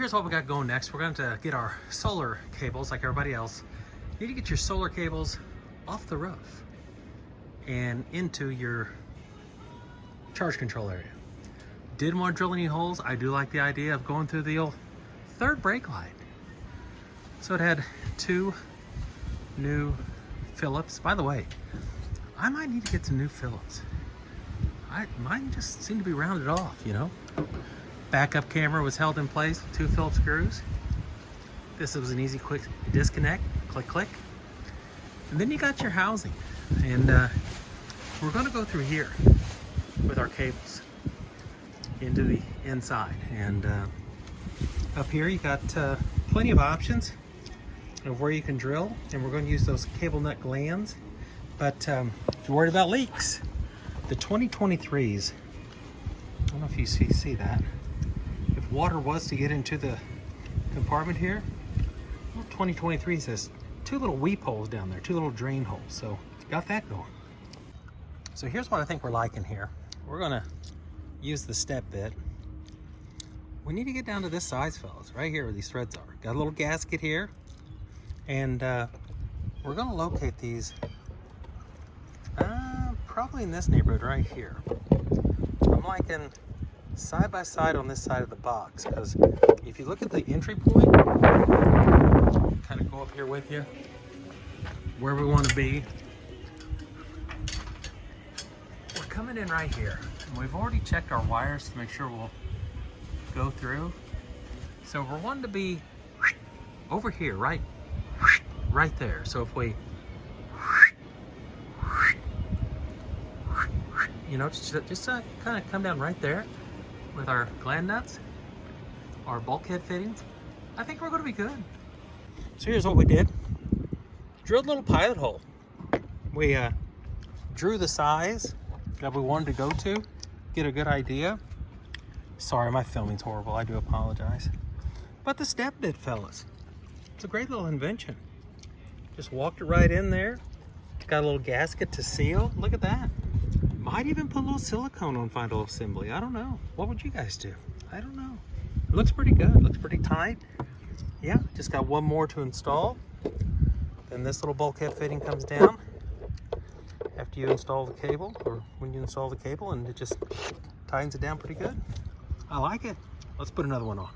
here's what we got going next. We're going to get our solar cables like everybody else. You need to get your solar cables off the roof and into your charge control area. Didn't want to drill any holes. I do like the idea of going through the old third brake light. So it had 2 new Phillips. By the way, I might need to get some new Phillips. Mine just seem to be rounded off, you know. Backup camera was held in place with 2 Phillips screws. This was an easy, quick disconnect. Click, click. And then you got your housing. And we're going to go through here with our cables into the inside. And up here you got plenty of options of where you can drill. And we're going to use those cable nut glands. But if you're worried about leaks, the 2023s, I don't know if you see that. If water was to get into the compartment here, well, 2023 says 2 little weep holes down there, 2 little drain holes. So got that going. So here's what I think we're liking here. We're gonna use the step bit. We need to get down to this size, fellas, right here where these threads are. Got a little gasket here, and we're gonna locate these probably in this neighborhood right here. I'm liking side by side on this side of the box, because if you look at the entry point, kind of go up here with you where we want to be. We're coming in right here, and we've already checked our wires to make sure we'll go through. So we're wanting to be over here, right there. So if we, you know, just kind of come down right there with our gland nuts, our bulkhead fittings, I think we're going to be good. So here's what we did. Drilled a little pilot hole. We drew the size that we wanted to go to, get a good idea. Sorry, my filming's horrible. I do apologize. But the step bit, fellas, it's a great little invention. Just walked it right in there. Got a little gasket to seal. Look at that. Might even put a little silicone on final assembly. I don't know. What would you guys do? I don't know. It looks pretty good. Looks pretty tight. Yeah, just got one more to install. Then this little bulkhead fitting comes down after you install the cable, or when you install the cable, and it just tightens it down pretty good. I like it. Let's put another one on.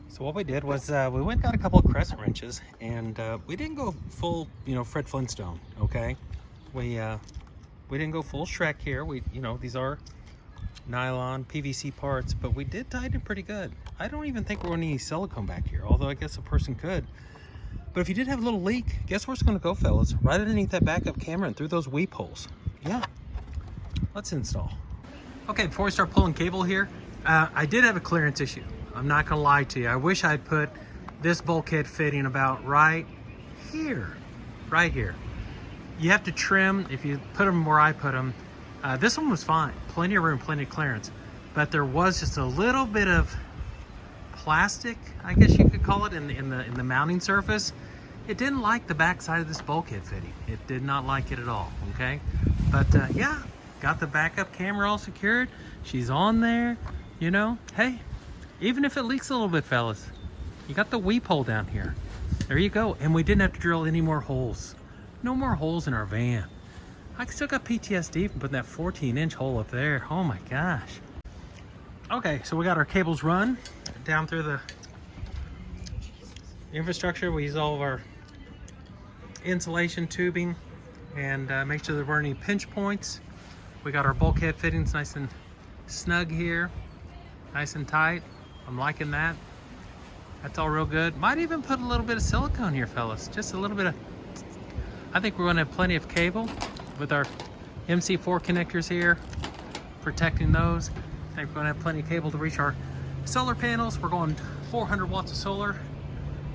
So what we did was we went and got a couple of crescent wrenches, and we didn't go full, you know, Fred Flintstone, okay? We didn't go full Shrek here. These are nylon PVC parts, but we did tighten it pretty good. I don't even think we're going to need silicone back here, although I guess a person could. But if you did have a little leak, guess where it's going to go, fellas? Right underneath that backup camera and through those weep holes. Yeah, let's install. Okay, before we start pulling cable here, I did have a clearance issue. I'm not going to lie to you. I wish I'd put this bulkhead fitting about right here. Right here. You have to trim, if you put them where I put them. This one was fine, plenty of room, plenty of clearance, but there was just a little bit of plastic, I guess you could call it, in the mounting surface. It didn't like the back side of this bulkhead fitting. It did not like it at all, okay? But yeah, got the backup camera all secured. She's on there, you know. Hey, even if it leaks a little bit, fellas, you got the weep hole down here. There you go. And we didn't have to drill any more holes. No more holes in our van. I still got PTSD from putting that 14-inch hole up there. Oh my gosh. Okay, so we got our cables run down through the infrastructure. We use all of our insulation tubing and make sure there weren't any pinch points. We got our bulkhead fittings nice and snug here, nice and tight. I'm liking that. That's all real good. Might even put a little bit of silicone here, fellas. Just a little bit of, I think we're gonna have plenty of cable with our MC4 connectors here, protecting those. I think we're gonna have plenty of cable to reach our solar panels. We're going 400 watts of solar.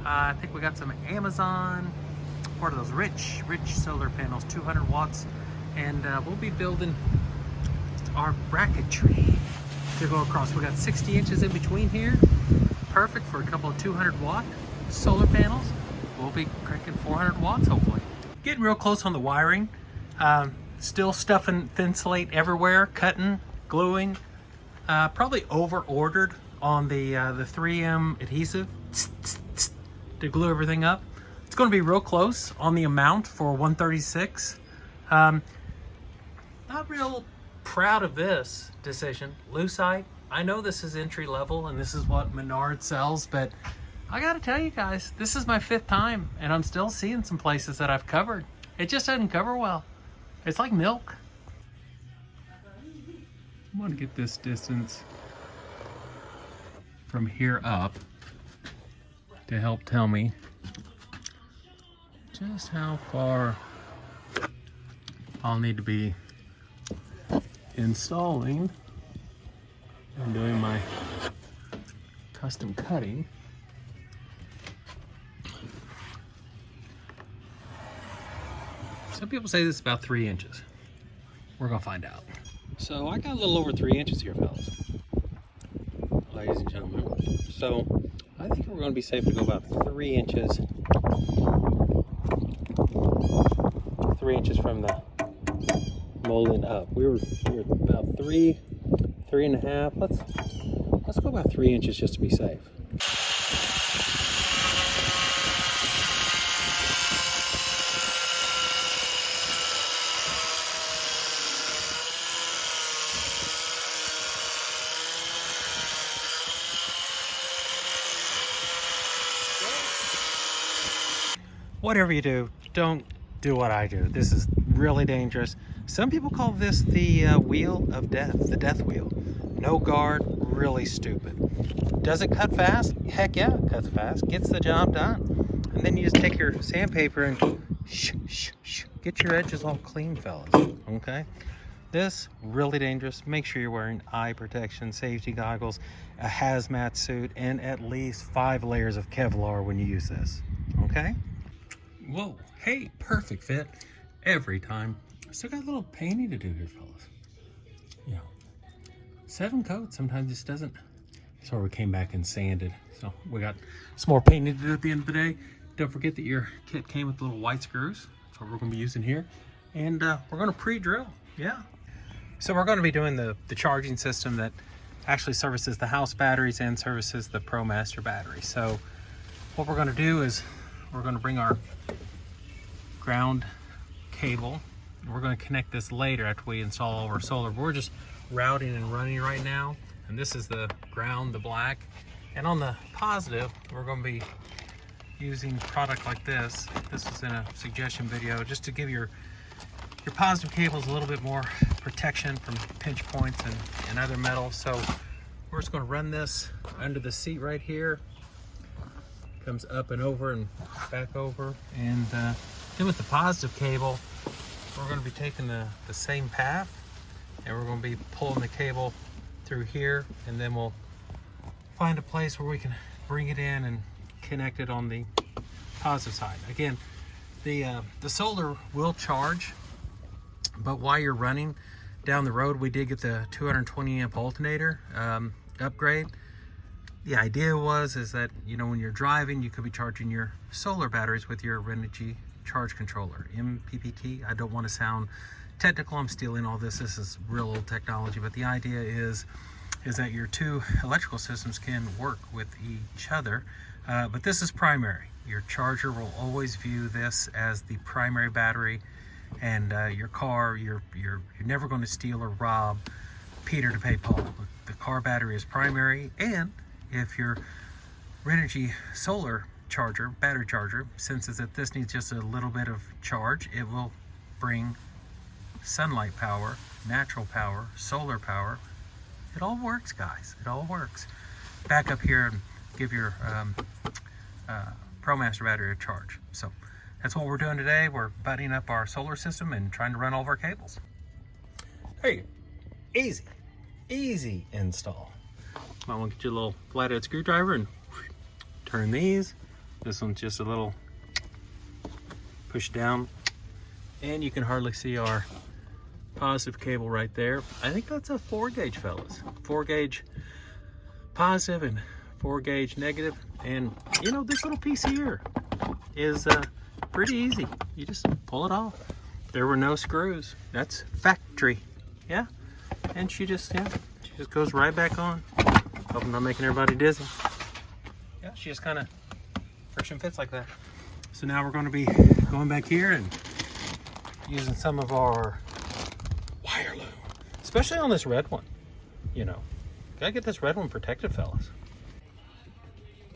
I think we got some Amazon, part of those rich solar panels, 200 watts. And we'll be building our bracketry to go across. We got 60 inches in between here. Perfect for a couple of 200 watt solar panels. We'll be cranking 400 watts hopefully. Getting real close on the wiring. Still stuffing thin slate everywhere, cutting, gluing. Probably over ordered on the 3M adhesive to glue everything up. It's going to be real close on the amount for 136. Not real proud of this decision. Lucite, I know this is entry level and this is what Menard sells, but I gotta tell you guys, this is my 5th time and I'm still seeing some places that I've covered. It just doesn't cover well. It's like milk. I want to get this distance from here up to help tell me just how far I'll need to be installing and doing my custom cutting. Some people say this is about 3 inches. We're gonna find out. So I got a little over 3 inches here, fellas, ladies and gentlemen. So I think we're gonna be safe to go about 3 inches. 3 inches from the molding up. We were about 3.5. Let's go about 3 inches just to be safe. Whatever you do, don't do what I do. This is really dangerous. Some people call this the wheel of death, the death wheel. No guard, really stupid. Does it cut fast? Heck yeah, it cuts fast. Gets the job done. And then you just take your sandpaper and get your edges all clean, fellas. Okay? This, really dangerous. Make sure you're wearing eye protection, safety goggles, a hazmat suit, and at least 5 layers of Kevlar when you use this. Okay? Whoa, hey, perfect fit every time. Still got a little painting to do here, fellas. You know, 7 coats, sometimes this doesn't. So we came back and sanded. So we got some more painting to do at the end of the day. Don't forget that your kit came with little white screws. That's what we're gonna be using here. And we're gonna pre-drill, yeah. So we're gonna be doing the charging system that actually services the house batteries and services the Promaster battery. So what we're gonna do is we're gonna bring our ground cable. We're going to connect this later after we install all our solar. We're just routing and running right now. And this is the ground, the black. And on the positive, we're going to be using product like this. This was in a suggestion video just to give your positive cables a little bit more protection from pinch points and other metals. So we're just going to run this under the seat right here. Comes up and over and back over. And then with the positive cable, we're going to be taking the same path and we're going to be pulling the cable through here, and then we'll find a place where we can bring it in and connect it on the positive side. Again, the solar will charge, but while you're running down the road, we did get the 220 amp alternator upgrade. The idea is that, you know, when you're driving, you could be charging your solar batteries with your Renogy charge controller, MPPT. I don't want to sound technical. I'm stealing all this. This is real old technology, but the idea is that your 2 electrical systems can work with each other. But this is primary. Your charger will always view this as the primary battery, and your car, you're never going to steal or rob Peter to pay Paul. The car battery is primary, and if your Renogy solar charger, battery charger, senses that this needs just a little bit of charge, it will bring sunlight power, natural power, solar power. It all works, guys. It all works. Back up here and give your Promaster battery a charge. So that's what we're doing today. We're buttoning up our solar system and trying to run all of our cables. There you go. Easy install. Might want to get you a little flathead screwdriver and turn these. This one's just a little push down, and you can hardly see our positive cable right there. I think that's a 4 gauge, fellas. 4 gauge positive and 4 gauge negative. And you know, this little piece here is pretty easy. You just pull it off. There were no screws. That's factory, yeah. And she just goes right back on. Hope I'm not making everybody dizzy. Yeah, she just kind of friction fits like that. So now we're going to be going back here and using some of our wire loom, especially on this red one. You know, gotta get this red one protected, fellas.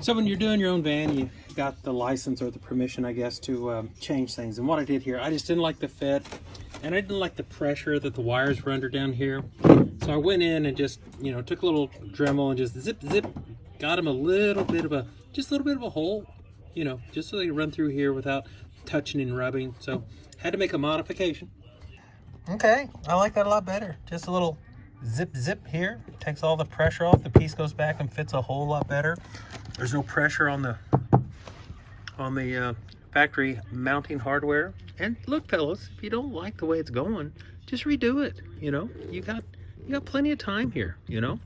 So when you're doing your own van, you got the license or the permission, I guess, to change things. And what I did here, I just didn't like the fit, and I didn't like the pressure that the wires were under down here. So I went in and just, you know, took a little Dremel and just zip, got them a little bit of a hole, you know, just so they could run through here without touching and rubbing. So had to make a modification. Okay, I like that a lot better. Just a little zip here. Takes all the pressure off. The piece goes back and fits a whole lot better. There's no pressure on the factory mounting hardware. And look, fellas, if you don't like the way it's going, just redo it. You know, you got plenty of time here. You know,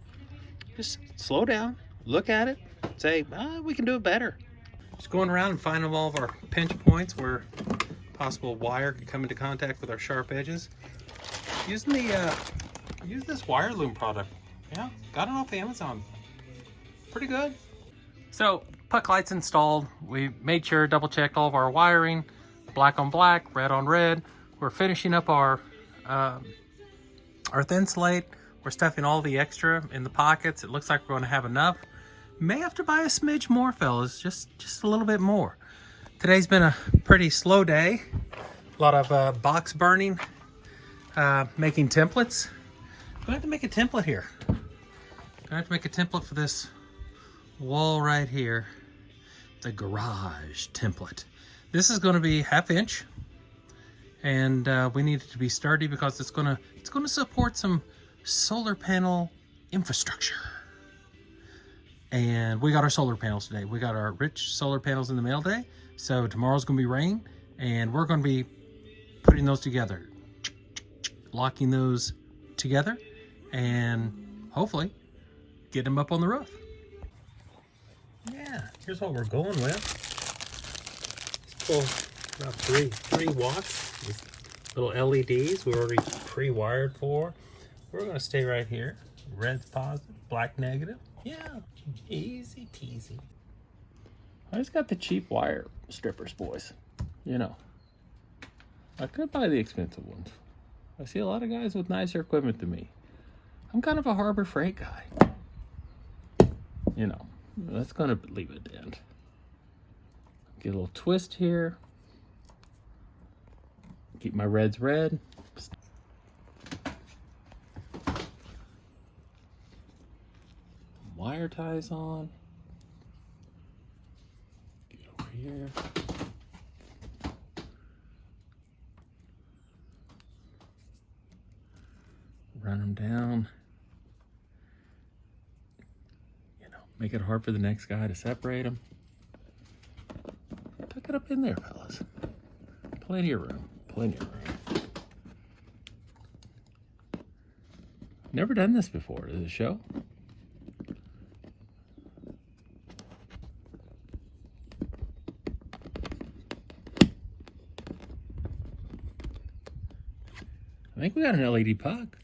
just slow down, look at it, say, we can do it better. Just going around and finding all of our pinch points where possible wire could come into contact with our sharp edges. Using the use this wire loom product. Yeah, got it off Amazon. Pretty good. So puck lights installed. We made sure, double checked all of our wiring, black on black, red on red. We're finishing up our thin slate. We're stuffing all the extra in the pockets. It looks like we're going to have enough. May have to buy a smidge more, fellas, just a little bit more. Today's been a pretty slow day. A lot of box burning, making templates. I'm gonna have to make a template here. I'm gonna have to make a template for this wall right here. The garage template. This is gonna be 1/2 inch, and we need it to be sturdy because it's gonna support some solar panel infrastructure. And we got our solar panels today. We got our rich solar panels in the mail day. So tomorrow's gonna be rain, and we're gonna be putting those together, locking those together, and hopefully get them up on the roof. Yeah, here's what we're going with. Let's pull about 3 watts. These little LEDs we're already pre-wired for. We're gonna stay right here. Red's positive, black negative. Yeah, easy peasy. I just got the cheap wire strippers, boys. You know, I could buy the expensive ones. I see a lot of guys with nicer equipment than me. I'm kind of a Harbor Freight guy. You know, that's gonna leave it in. Get a little twist here. Keep my reds red. Wire ties on. Get over here. Run them down. You know, make it hard for the next guy to separate them. Tuck it up in there, fellas. Plenty of room. Plenty of room. Never done this before. Does it show? I think we got an LED puck.